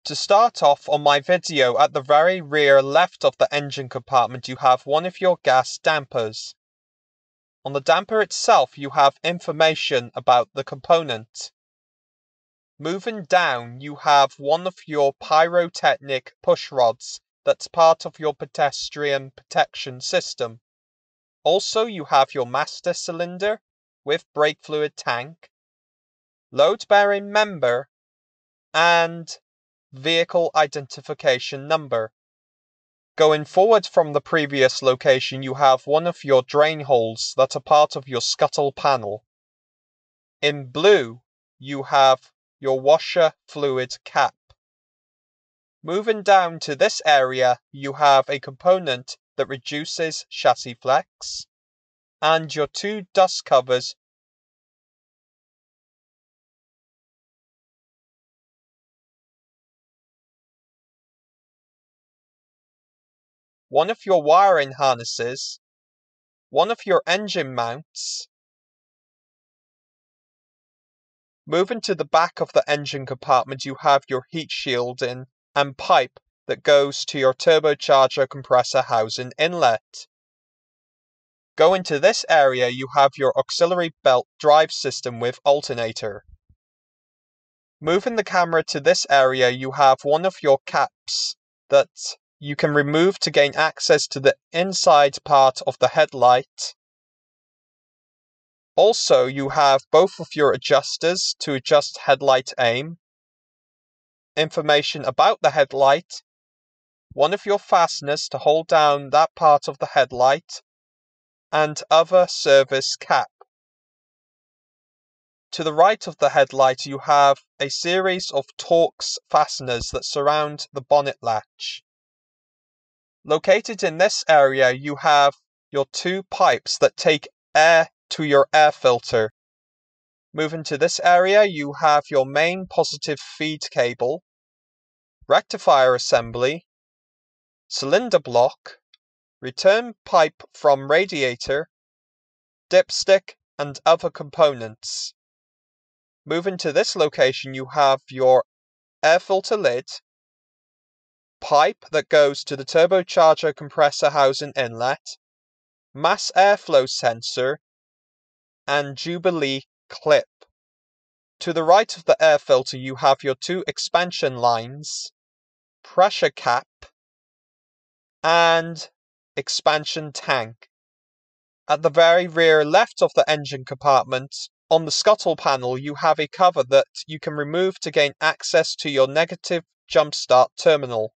To start off on my video, at the very rear left of the engine compartment you have one of your gas dampers. On the damper itself you have information about the component. Moving down you have one of your pyrotechnic push rods that's part of your pedestrian protection system. Also you have your master cylinder with brake fluid tank, load bearing member, and vehicle identification number. Going forward from the previous location you have one of your drain holes that are part of your scuttle panel. In blue you have your washer fluid cap. Moving down to this area you have a component that reduces chassis flex and your two dust covers . One of your wiring harnesses, one of your engine mounts. Moving to the back of the engine compartment you have your heat shielding and pipe that goes to your turbocharger compressor housing inlet. Going to this area you have your auxiliary belt drive system with alternator. Moving the camera to this area you have one of your caps that you can remove to gain access to the inside part of the headlight. Also, you have both of your adjusters to adjust headlight aim, information about the headlight, one of your fasteners to hold down that part of the headlight, and other service cap. To the right of the headlight you have a series of Torx fasteners that surround the bonnet latch. Located in this area you have your two pipes that take air to your air filter. Moving to this area you have your main positive feed cable, rectifier assembly, cylinder block, return pipe from radiator, dipstick and other components. Moving to this location you have your air filter lid, pipe that goes to the turbocharger compressor housing inlet, mass airflow sensor, and Jubilee clip. To the right of the air filter you have your two expansion lines, pressure cap, and expansion tank. At the very rear left of the engine compartment, on the scuttle panel you have a cover that you can remove to gain access to your negative jump start terminal.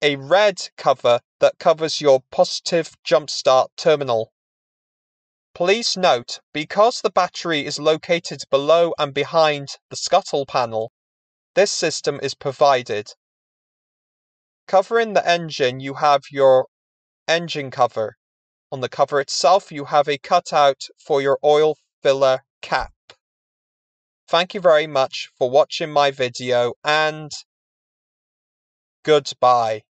A red cover that covers your positive jump start terminal. Please note, because the battery is located below and behind the scuttle panel, this system is provided. Covering the engine you have your engine cover. On the cover itself you have a cutout for your oil filler cap. Thank you very much for watching my video and goodbye.